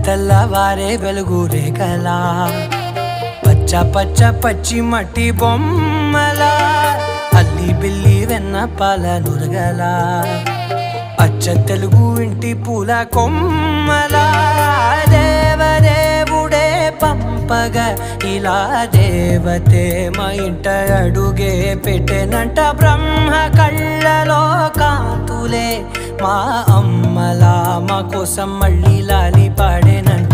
తెల్లవారే వెలుగు రేఖలా పచ్చ పచ్చ పచ్చి మట్టి బొమ్మలా అల్లి బిల్లి వెన్న పాల నురగలా అచ్చ తెలుగు ఇంటి పూల కొమ్మలా దేవదేవుడే పంపగా ఇలా దేవతే మా ఇంట అడుగే పెట్టెనంట బ్రహ్మ కళ్ళలో కాంతులే మా అమ్మలా మా కోసం మళ్ళీ లాలి పాడేనంట.